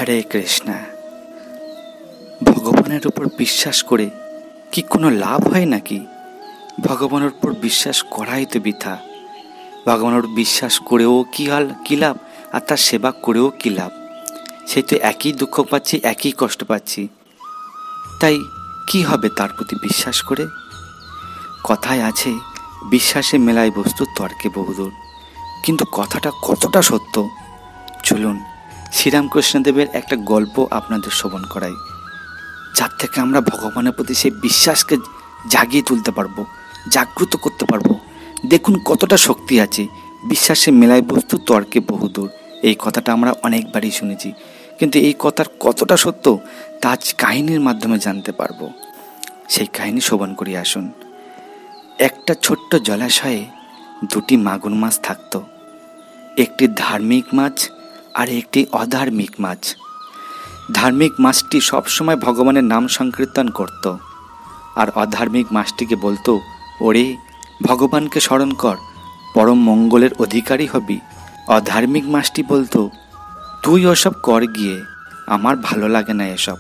হরে কৃষ্ণা। ভগবানের উপর বিশ্বাস করে কি কোনো লাভ হয় নাকি? ভগবানের উপর বিশ্বাস করাই তো বৃথা। ভগবানের বিশ্বাস করেও কি লাভ, আর তার সেবা করেও কি লাভ? সেই তো একই দুঃখ পাচ্ছি, একই কষ্ট পাচ্ছি। তাই কি হবে তার প্রতি বিশ্বাস করে? কথায় আছে, বিশ্বাসে মেলায় বস্তু তর্কে বহুদূর। কিন্তু কথাটা কতটা সত্য, চলুন শ্রীরামকৃষ্ণদেবের একটা গল্প আপনাদের শ্রবণ করাই, যার থেকে আমরা ভগবানের প্রতি সেই বিশ্বাসকে জাগিয়ে তুলতে পারবো, জাগ্রত করতে পারবো। দেখুন কতটা শক্তি আছে। বিশ্বাসে মেলায় বস্তু তর্কে বহুদূর, এই কথাটা আমরা অনেকবারই শুনেছি, কিন্তু এই কথার কতটা সত্য তা আজ কাহিনীর মাধ্যমে জানতে পারবো। সেই কাহিনী শ্রবণ করি আসুন। একটা ছোট্ট জলাশয়ে দুটি মাগুর মাছ থাকতো, একটি ধার্মিক মাছ আর একটি অধার্মিক মাছ। ধার্মিক মাছটি সবসময় ভগবানের নাম সংকীর্তন করত, আর অধার্মিক মাছটিকে বলতো, ওরে ভগবানকে স্মরণ কর, পরম মঙ্গলের অধিকারী হবি। অধার্মিক মাছটি বলতো, তুই ওসব কর গিয়ে, আমার ভালো লাগে না এসব,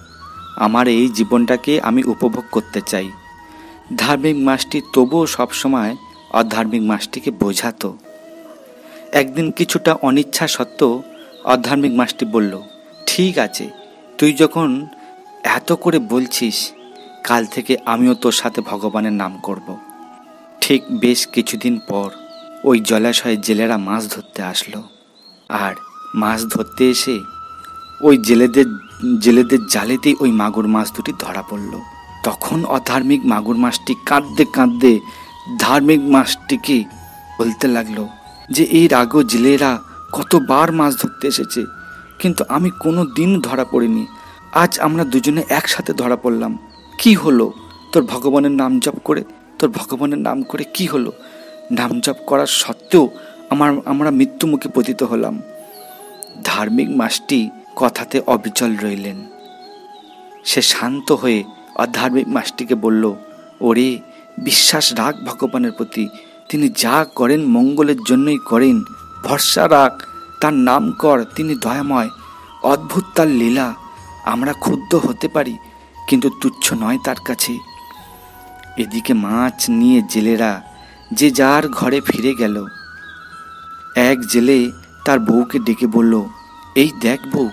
আমার এই জীবনটাকে আমি উপভোগ করতে চাই। ধার্মিক মাছটি তবুও সবসময় অধার্মিক মাছটিকে বোঝাতো। একদিন কিছুটা অনিচ্ছা সত্ত্বেও অধার্মিক মাছটি বলল, ঠিক আছে, তুই যখন এত করে বলছিস, কাল থেকে আমিও তোর সাথে ভগবানের নাম করব। ঠিক বেশ কিছুদিন পর ওই জলাশয়ে জেলেরা মাছ ধরতে আসলো, আর মাছ ধরতে এসে ওই জেলেদের জালেতেই ওই মাগুর মাছ দুটি ধরা পড়ল। তখন অধার্মিক মাগুর মাছটি কাঁদতে কাঁদতে ধার্মিক মাছটিকে বলতে লাগলো যে এর আগেও জেলেরা কতবার মাছ ধরতে এসেছে, কিন্তু আমি কোনো দিন ধরা পড়িনি। আজ আমরা দুজনে একসাথে ধরা পড়লাম। কি হলো তোর ভগবানের নাম জপ করে? তোর ভগবানের নাম করে কি হলো? নাম জপ করার সত্ত্বেও আমরা মৃত্যুমুখে পতিত হলাম। ধার্মিক মাছটি কথাতে অবিচল রইলেন। সে শান্ত হয়ে অধার্মিক মাছটিকে বলল, ওরে বিশ্বাস রাখ ভগবানের প্রতি, তিনি যা করেন মঙ্গলের জন্যই করেন, ভরসা রাখ, তার নাম কর, তিনি দয়াময়, অদ্ভুত তার লীলা। আমরা ক্ষুব্ধ হতে পারি, কিন্তু তুচ্ছ নয় তার কাছে। এদিকে মাছ নিয়ে জেলেরা যে যার ঘরে ফিরে গেল। এক জেলে তার বউকে ডেকে বলল, এই দেখ বউ,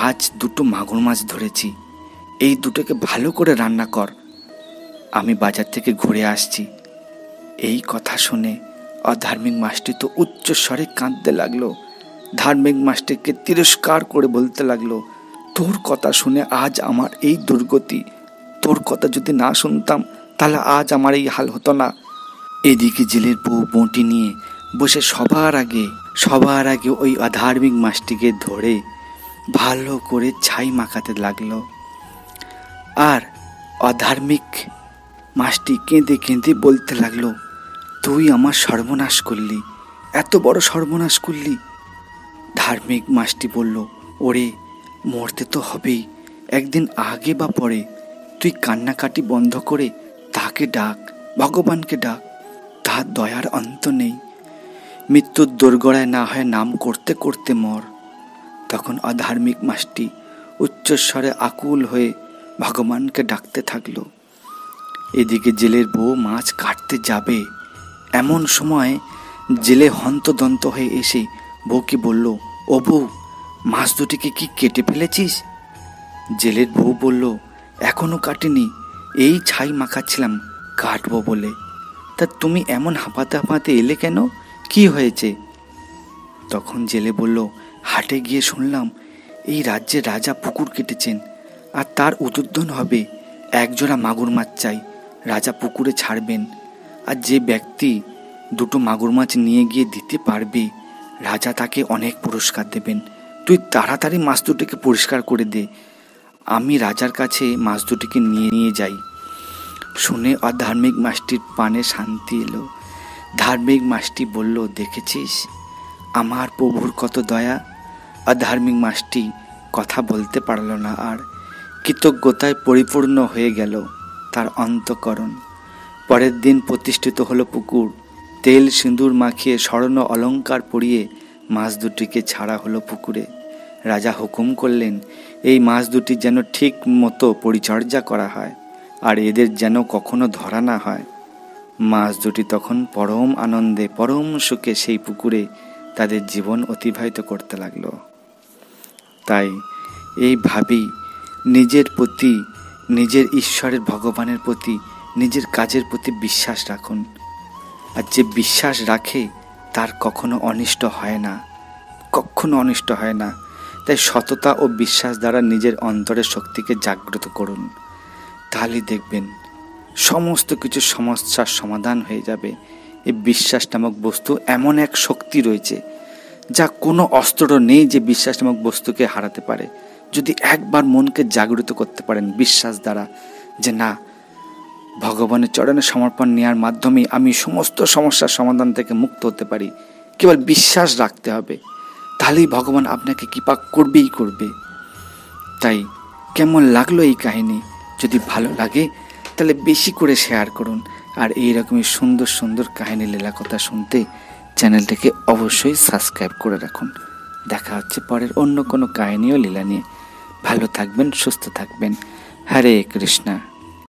আজ দুটো মাগুর মাছ ধরেছি, এই দুটোকে ভালো করে রান্না কর, আমি বাজার থেকে ঘুরে আসছি। এই কথা শুনে অধার্মিক মাছটি তো উচ্চ স্বরে কাঁদতে লাগলো। ধার্মিক মাছটিকে তিরস্কার করে বলতে লাগলো, তোর কথা শুনে আজ আমার এই দুর্গতি, তোর কথা যদি না শুনতাম তাহলে আজ আমার এই হাল হতো না। এদিকে জেলের বউ বঁটি নিয়ে বসে সবার আগে ওই অধার্মিক মাছটিকে ধরে ভালো করে ছাই মাখাতে লাগলো। আর অধার্মিক মাছটি কেঁদে কেঁদে বলতে লাগলো, তুই আমার সর্বনাশ করলি, এত বড় সর্বনাশ করলি। ধার্মিক মাছটি বলল, ওরে মরতে তো হবেই, একদিন আগে বা পরে, তুই কান্নাকাটি বন্ধ করে তাকে ডাক, ভগবানকে ডাক, তার দয়ার অন্ত নেই। মৃত্যুর দোরগোড়ায় না হয় নাম করতে করতে মর। তখন অধার্মিক মাছটি উচ্চস্বরে আকুল হয়ে ভগবানকে ডাকতে থাকলো। এদিকে জেলের বউ মাছ কাটতে যাবে, এমন সময় জেলে হন্তদন্ত হয়ে এসে বউকে বলল, ও বউ, মাছ দুটিকে কি কেটে ফেলেছিস? জেলের বউ বলল, এখনো কাটিনি, এই ছাই মাখাচ্ছিলাম, কাটবো বলে। তা তুমি এমন হাঁপাতে হাঁপাতে এলে কেন, কি হয়েছে? তখন জেলে বলল, হাটে গিয়ে শুনলাম এই রাজ্যের রাজা পুকুর কেটেছেন, আর তার উদ্বোধন হবে, একজোড়া মাগুর মাছ চাই, রাজা পুকুরে ছাড়বেন, আর যে ব্যক্তি দুটো মাগুর মাছ নিয়ে গিয়ে দিতে পারবে রাজা তাকে অনেক পুরস্কার দেবেন। তুই তাড়াতাড়ি মাছ দুটিকে পরিষ্কার করে দে, আমি রাজার কাছে মাছ দুটিকে নিয়ে যাই। শুনে অধার্মিক মাছটির প্রাণে শান্তি এলো। ধার্মিক মাছটি বলল, দেখেছিস আমার প্রভুর কত দয়া। অধার্মিক মাছটি কথা বলতে পারল না, আর কৃতজ্ঞতায় পরিপূর্ণ হয়ে গেল তার অন্তঃকরণ। পরের দিন প্রতিষ্ঠিত হলো পুকুর। তেল সিঁদুর মাখিয়ে স্বর্ণ অলঙ্কার পরিয়ে মাছ দুটিকে ছাড়া হলো পুকুরে। রাজা হুকুম করলেন এই মাছ দুটি যেন ঠিক মতো পরিচর্যা করা হয়, আর এদের যেন কখনো ধরা না হয়। মাছ দুটি তখন পরম আনন্দে পরম সুখে সেই পুকুরে তাদের জীবন অতিবাহিত করতে লাগলো। তাই এইভাবেই নিজের প্রতি, নিজের ঈশ্বরের ভগবানের প্রতি, নিজের কাজের প্রতি বিশ্বাস রাখুন। আর যে বিশ্বাস রাখে তার কখনো অনিষ্ট হয় না, কখনো অনিষ্ট হয় না। তাই সততা ও বিশ্বাস দ্বারা নিজের অন্তরের শক্তিকে জাগ্রত করুন, তাহলেই দেখবেন সমস্ত কিছু সমস্যার সমাধান হয়ে যাবে। এই বিশ্বাস নামক বস্তু এমন এক শক্তি রয়েছে যা কোনো অস্ত্র নেই যে বিশ্বাস নামক বস্তুকে হারাতে পারে। যদি একবার মনকে জাগ্রত করতে পারেন বিশ্বাস দ্বারা, যে না, ভগবানের চরণে সমর্পণ নেওয়ার মাধ্যমে আমি সমস্ত সমস্যার সমাধান থেকে মুক্ত হতে পারি, কেবল বিশ্বাস রাখতে হবে, তাহলেই ভগবান আপনাকে কৃপা করবেই করবে। তাই কেমন লাগলো এই কাহিনী? যদি ভালো লাগে তাহলে বেশি করে শেয়ার করুন। আর এইরকমই সুন্দর সুন্দর কাহিনী লীলা কথা শুনতে চ্যানেলটাকে অবশ্যই সাবস্ক্রাইব করে রাখুন। দেখা হচ্ছে পরের অন্য কোনো কাহিনী ও লীলা নিয়ে। ভালো থাকবেন, সুস্থ থাকবেন। হরে কৃষ্ণা।